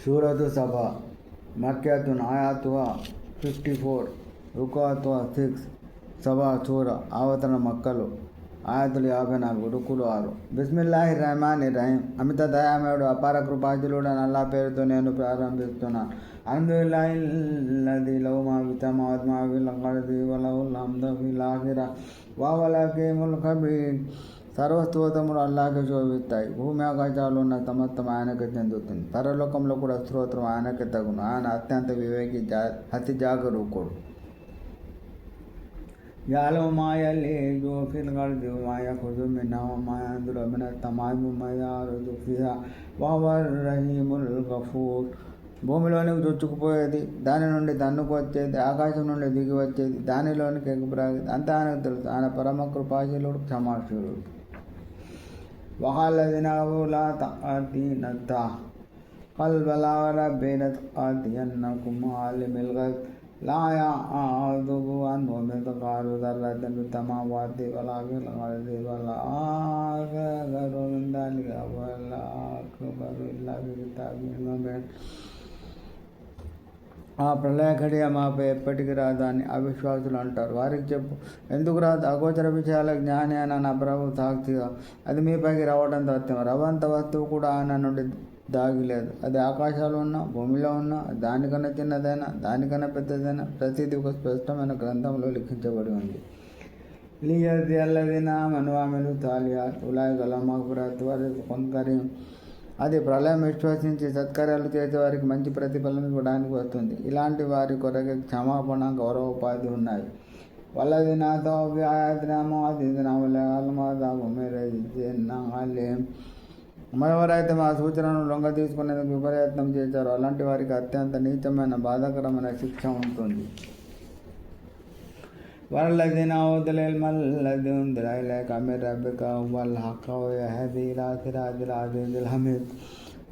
సూరతు సభ మక్యతున్ ఆయతుహా 54 రుకాతుహా 6 సభా సూర ఆవతరణ మక్కలు ఆయతులు 54 రుకులు 6. బిస్మిల్లాహి రహమాని రహీం. అమిత దయామయుడు అపార కృపాజులుడు అల్లా పేరుతో నేను ప్రారంభిస్తున్నాను. అల్హమ్దులిల్లాహి లహు మా ఫిస్ సమావాతి మా ఫిల్ అర్ది వలహుల్ హమ్దు ఫిల్ ఆఖిరహ్ వహువల్ హకీముల్ ఖబీర్. సర్వస్తోత్రములు అల్లాహ్కే శోభిస్తాయి. భూమి ఆకాశాలు ఉన్న సమస్తం ఆయనకే చెందుతుంది. పరలోకంలో కూడా స్తోత్రం ఆయనకే తగును. ఆయన అత్యంత వివేకి, అతి జాగరూకుడు. యాలము మా యలీజు ఫిల్ అర్ది వమా యఖ్రుజు మిన్హా వమా యన్జిలు మినస్ సమాయి వమా యఅరుజు ఫీహా వహువర్ రహీముల్ గఫూర్. భూమిలోనికి చొచ్చుకుపోయేది, దాని నుండి తన్నుకు వచ్చేది, ఆకాశం నుండి దిగి వచ్చేది, దానిలోనికి ఎగుపురాగేది అంతా ఆయనకు తెలుసు. ఆయన పరమ కృపాశీలుడు, క్షమాశీలుడు. వహల్లదీన కఫరు లా తఅతీనతా ఖల్ బలా రబ్బి లతఅతియన్నకుమ్ ఆలిముల్ గైబ్ లా యఅదుబు అన్హు మిస్కాలు దర్రతిన్ ఫిస్ సమావాతి వలా ఫిల్ అర్ది వలా అస్గరు మిన్ దాలిక వలా అక్బరు ఇల్లా ఫీ కితాబిన్ ముబీన్. ఆ ప్రళయ ఘడియ మాపై ఎప్పటికి రాదు అని అవిశ్వాసులు అంటారు. వారికి చెప్పు, ఎందుకు రాదు? అగోచర విషయాల జ్ఞాని అయిన నా ప్రభు సాక్షిగా అది మీపైకి రావడం సత్యం. రవంత వస్తువు కూడా ఆయన నుండి దాగిలేదు. అది ఆకాశాలు ఉన్నా, భూమిలో ఉన్నా, దానికన్నా చిన్నదైనా, దానికన్నా పెద్దదైనా ప్రతిదీ ఒక స్పష్టమైన గ్రంథంలో లిఖించబడి ఉంది. లియజ్జి అల్లదీన ఆమను వఅమిలు సాలిహాత్ ఉలైక లహుమ్ మగ్ఫిరతున్ వ రిజ్కున్ కరీం. అది ప్రళయం విశ్వసించి సత్కార్యాలు చేసేవారికి మంచి ప్రతిఫలం ఇవ్వడానికి వస్తుంది. ఇలాంటి వారి కొరకు క్షమాపణ, గౌరవోపాధి ఉన్నాయి. వల్లదీన అతౌ బి ఆయాతినా ముఅజిజిన ఉలైక అదాబు మిన్ రిజ్జిన్ అలీం. మరెవరైతే మా సూచనను లొంగ తీసుకునేందుకు విపర్యత్నం చేశారో అలాంటి వారికి అత్యంత నీచమైన, బాధాకరమైన శిక్ష ఉంటుంది. వల్లదీన ఊతుల్ ఇల్మ అల్లదీ ఉంజిల ఇలైక మిన్ రబ్బిక హువల్ హక్కు యహ్దీ ఇలా సిరాజిల్ అజీజిల్ హమీద్.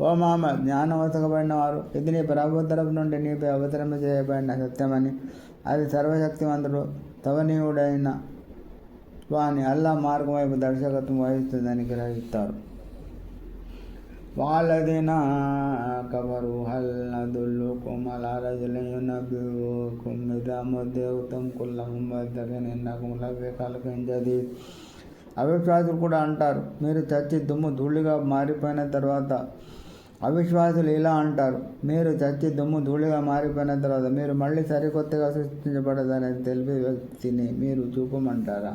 ఓ మహమ్మద్, జ్ఞానం వసగబడిన వారు, ఇది నీ ప్రభు తరపు నుండి నీపై అవతరణ చేయబడిన సత్యమని, అది సర్వశక్తివంతుడు తవనీయుడైన వాని అల్లా మార్గం వైపు దర్శకత్వం వహిస్తుందని గ్రహిస్తారు. వల్లదీన కఫరు హల్ నదుల్లుకుమ్ అలా రజులిన్ యునబ్బిఉకుమ్ ఇదా ముద్దిఉతుమ్ కుల్లహుమ్ వద్దకిన్ ఇన్నకుమ్ లఫీ ఖల్కిన్ జదీద్. అవిశ్వాసులు కూడా అంటారు, మీరు చచ్చి దుమ్ము ధూళిగా మారిపోయిన తర్వాత. అవిశ్వాసులు ఇలా అంటారు, మీరు చచ్చి దుమ్ము ధూళిగా మారిపోయిన తర్వాత మీరు మళ్ళీ సరికొత్తగా సృష్టించబడదని తెలిపే వ్యక్తిని మీరు చూపమంటారా?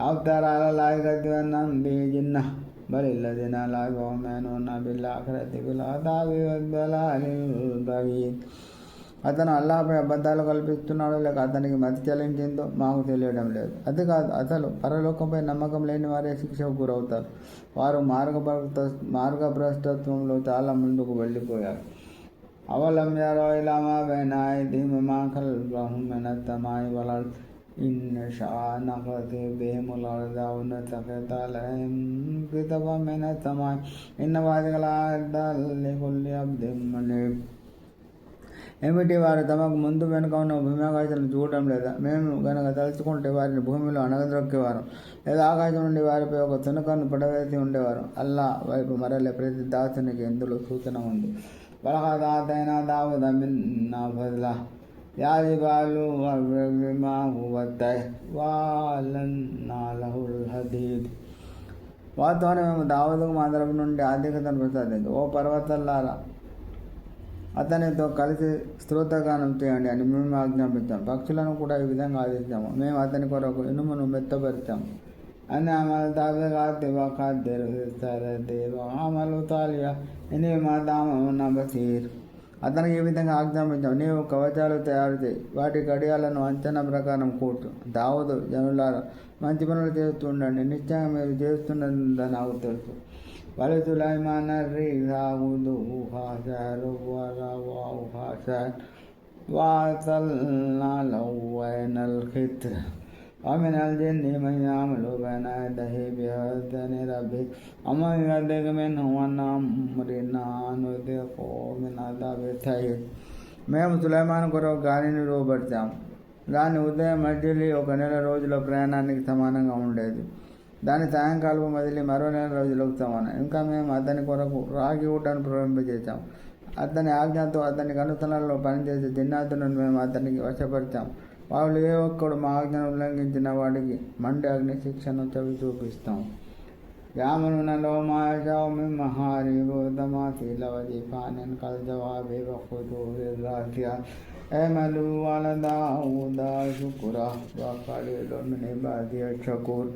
అఫ్తరా అలల్లాహి కదిబన్ బి జిన్నహ్ బలిల్లదీన లా యుమినూన బిల్ ఆఖిరతి ఫిల్ అదాబి వద్దలాలిల్ బయీద్. అతను అల్లాహ్పై అబద్ధాలు కల్పిస్తున్నాడో లేక అతనికి మతి చలించిందో మాకు తెలియడం లేదు. అది కాదు, అసలు పరలోకంపై నమ్మకం లేని వారే శిక్షకు గురవుతారు. వారు మార్గభ్రష్టత్వంలో చాలా ముందుకు వెళ్ళిపోయారు. అవలం యరౌ ఇలా మా బైన ఐదీహిమ్ వమా ఖల్ఫహుమ్ మినస్ సమాయి వల్ అర్ద్ ఇన్ నషా నఖ్సిఫ్ బిహిముల్ అర్ద ఔ నస్ఖిత్ అలైహిమ్ కిసఫం మినస్ సమాయి ఇన్న ఫీ లఆయతిన్ లికుల్లి అబ్దిన్ మునీబ్. ఏమిటి, వారు తమకు ముందు వెనుక ఉన్న భూమ్యాకాశాలను చూడటం లేదా? మేము గనక తలుచుకుంటే వారిని భూమిలో అణగద్రొక్కేవారు, లేదా ఆకాశం నుండి వారిపై ఒక తునకను పడవేసి ఉండేవారు. అల్లా వైపు మరలే ప్రతి దాసునికి ఇందులో సూచన ఉంది. వలఖద్ ఆతైనా దావూద మిన్నా ఫజ్లా యా జిబాలు అవ్విబి మాహు వత్తైర్ వఅలన్నా లహుల్ హదీద్. వాస్తవాన్ని మేము దావూదుకు మా తరపు నుండి ఆధిక్యతను ప్రసాదించాము. ఓ పర్వతాలారా, అతనితో కలిసి స్తోత్రగానం చేయండి అని మేము ఆజ్ఞాపించాము. పక్షులను కూడా ఈ విధంగా ఆదేశించాము. మేము అతని కొరకు ఇనుమును మెత్తపరిచాము. అని అమలు తాబిగాతి వఖద్దిర్ సరది వఅమలు తాలియా ఇనీ మా దామన బసీర్. అతనికి ఈ విధంగా ఆజ్ఞాపించాము, నీవు కవచాలు తయారు చేయి, వాటి గడియాలను అంచనా ప్రకారం కూర్చు. దావూదు, జనులారా, మంచి పనులు చేస్తూ ఉండండి, నిశ్చయంగా మీరు చేస్తున్నదని నాకు తెలుసు. వలిసులైమాన రీహా గుదువుహా షహ్రున్ వరవాహుహా షహ్రున్ వఅసల్నా లహు ఐనల్ ఖిత్ర్ వమినల్ జిన్ని మన్ యఅమలు బైన యదైహి బిఇذن రబ్బిహి వమన్ యజిగ్ మిన్హుమ్ అన్ అమ్రినా నుదిఖు మిన్ అదాబి సయీర్. మేము సులైమాను కొరకు గాలిని రూపొందించాము. దాని ఉదయం మజిలీ 1 నెల రోజుల ప్రయాణానికి సమానంగా ఉండేది. దాని సాయంకాలపు మజిలీ మరో నెల రోజులకు సమానం. ఇంకా మేము అతని కొరకు రాగి ఊటను ప్రారంభించేశాము. అతని ఆజ్ఞతో అతని కనుతలలో పనిచేసే జిన్నాతులను మేము అతనికి వశపరిచాం. వాళ్ళు ఏ ఒక్కడు మా ఆజ్ఞను ఉల్లంఘించిన వాడికి మండి అగ్ని శిక్షను చవి చూపిస్తాం. యామనునలో మాయామి మహారి బోధమాశీల వజీఫాన్ కల్ జవాబి వఖుదూరిరాసియా ఎమలు వలదావుదా శుకురా వఖలీలుని బాదియ షకూర్.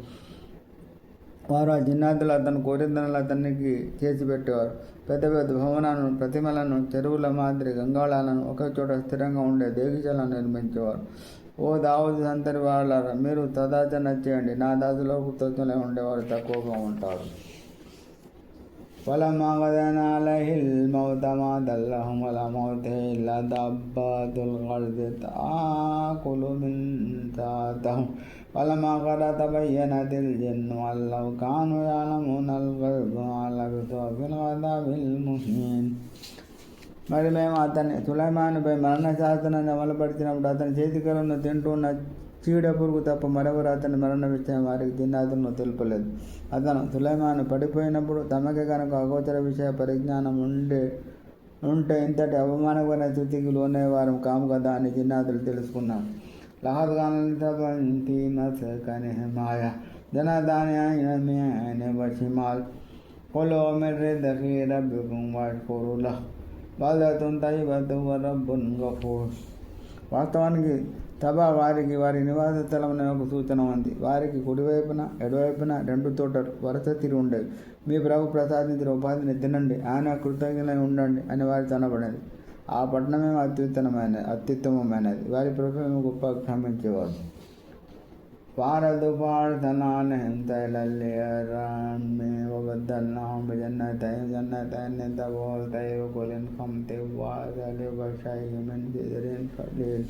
వారు ఆ జిన్నాతులు అతను కోరిద్దనలు అతనికి చేసి పెట్టేవారు. పెద్ద పెద్ద భవనాలను, ప్రతిమలను, చెరువుల మాదిరి గంగాళాలను, ఒకే చోట స్థిరంగా ఉండే దేగిచలను నిర్మించేవారు. ఓ దావూదు సంతతి వాళ్ళారా, మీరు తదాచరణ చేయండి. నా దాసులో కృతజ్ఞులై ఉండేవారు తక్కువగా ఉంటారు. ఫలమ్మా గదనా అలైహిల్ మౌత మా దల్లహుం అలా మౌతిహి ఇల్లా దబ్బాతుల్ అర్ది తాకులు మిన్ తాతహుం ఫలమ్మా ఖరా తబయ్యనతిల్ జిన్ను అల్లౌ కాను యఅలమూనల్ గైబ మా లబిథూ ఫిల్ అదాబిల్ ముహీన్. మరి మేము అతన్ని సులైమానుపై మరణ శాసనాన్ని అమలుపరిచినప్పుడు అతని చేతికలను తింటున్న చీడ పురుగు తప్ప మరెవరు అతని మరణ విషయం వారికి జిన్నాతులను తెలుపలేదు. అతను సులైమాను పడిపోయినప్పుడు తమకే కనుక అగోచర విషయ పరిజ్ఞానం ఉంటే ఇంతటి అవమానకరమైన స్థితికి లోనేవారు కాము కదా అని జిన్నాతులు తెలుసుకున్నారు. లహద్గానంతి మసకని మాయా జనదాని వశిమాల్ కొలో మెర్రె దఖీ రబ్బికుం వష్కురులహ్ బాధతున్ తయ్యిబతు వరబ్బున్ గఫూర్. వాస్తవానికి తబా వారికి వారి నివాస స్థలం ఒక సూచన ఉంది. వారికి కుడివైపున ఎడవైపున 2 తోటలు వరుస తిరిగి ఉండేవి. మీ ప్రభు ప్రసాదించిన ఉపాధిని తినండి, ఆయన కృతజ్ఞులై ఉండండి అని వారి తనబడేది. ఆ పట్టణమే అత్యుత్తమమైనది. వారి ప్రభు గొప్ప క్షమించేవారు. పారదు పార్థనాలహం తైలల్యరాన్మే వబద్దల్నాహుం బిజన్నతైన్ జన్నతైన్ తబోల్తైవ కులిన్ ఖమ్తి వాజలి వషైహి మిన్ సిదరిన్ ఖలీల్.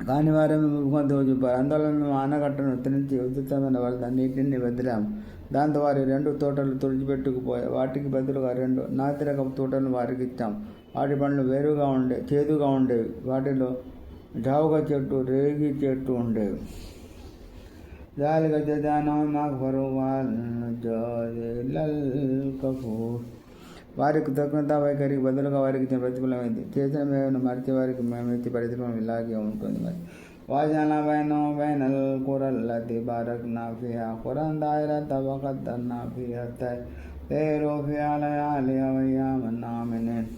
కానీ వారే ముఖంతో చూపారు. అందువల్ల మేము ఆనకట్టను ఉత్తరించి ఉచితమైన వరద నీటిని వదిలాము. దాంతో వారి 2 తోటలు తుడిచిపెట్టుకుపోయాయి. వాటికి బదులుగా 2 నాసిరకపు తోటలను వారికి ఇచ్చాం. వాటి పండ్లు చేదుగా ఉండేవి. వాటిలో జావుగ చెట్టు, రేగి చెట్టు ఉండేవి. జాలిగా జజానా మగ్ఫరు వాల్ కఫూర్. వారికి కృతజ్ఞతా వైఖరికి బదులుగా వారికి ఇచ్చిన ప్రతిఫలమైంది. చేసిన మేమును మరిచి వారికి మేము ఇచ్చే ప్రతిఫలం ఇలాగే ఉంటుంది. మరి వాజన బైనల్ కురల్లతి బారక్నా ఫిహా ఖురన్ దాయిరత వఖద్దర్నా ఫిహా తైరు ఫిహా లయాలియ వయ్యామన్ ఆమినీన్.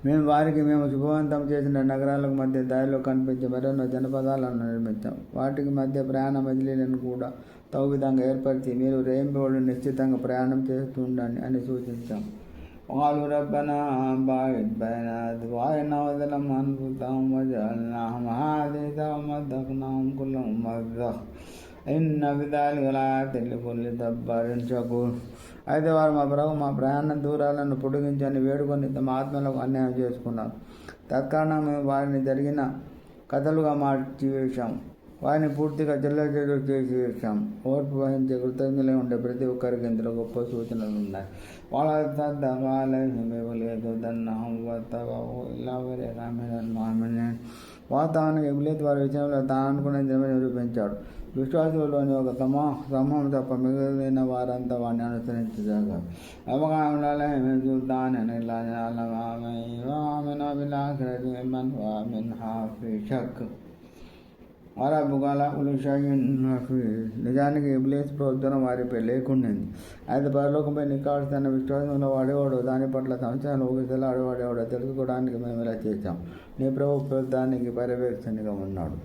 మేము శుభవంతం చేసిన నగరాలకు మధ్య దారిలో కనిపించే మరెన్నో జనపదాలను నిర్మించాం. వాటికి మధ్య ప్రయాణ మజిలీలను కూడా తగు విధంగా ఏర్పరిచి మీరు రేయింబోళ్ళు నిశ్చితంగా ప్రయాణం చేస్తూ ఉండండి అని సూచించాం. వాళ్ళు రబ్బనా బాయిద్ బైన అద్వాయినా వదలం అన్ఫుసహుం వజఅల్నాహుం అహాదీథ వమద్దఖ్నాహుం కుల్ల ముమద్దఖ్ ఇన్న ఫిదాలిక లఆయాతిన్ లికుల్లి సబ్బారిన్ షకూర్. అయితే వారు మా ప్రయాణ దూరాలను పొడిగించని వేడుకొని తమ ఆత్మలకు అన్యాయం చేసుకున్నారు. తత్కారణంగా మేము వారిని జరిగిన కథలుగా మార్చివేశాం. వారిని పూర్తిగా చెల్లచెడు చేసి వేశాం. ఓర్పు వహించే కృతజ్ఞులై ఉండే ప్రతి ఒక్కరికి ఇందులో గొప్ప సూచనలు ఉన్నాయి. వాళ్ళ వాస్తవానికి ఇబ్లీస్ వారి విషయంలో తాను అనుకునే నిరూపించాడు. విశ్వాసులలోని ఒక సమూహం తప్ప మిగిలిన వారంతా వాడిని అనుసరించగా నిజానికి ఇబ్లీస్ ప్రోద్బలం వారిపై లేకుండింది. అయితే పరలోకంపై నికాల్సిన విశ్వాసంలో వాడేవాడు దాని పట్ల సంవత్సరాలు ఊగిసలాడేవాడేవాడో తెలుసుకోవడానికి మేము ఇలా చేశాం. నీ ప్రభు దానికి పర్యవేక్షణగా ఉన్నాడు.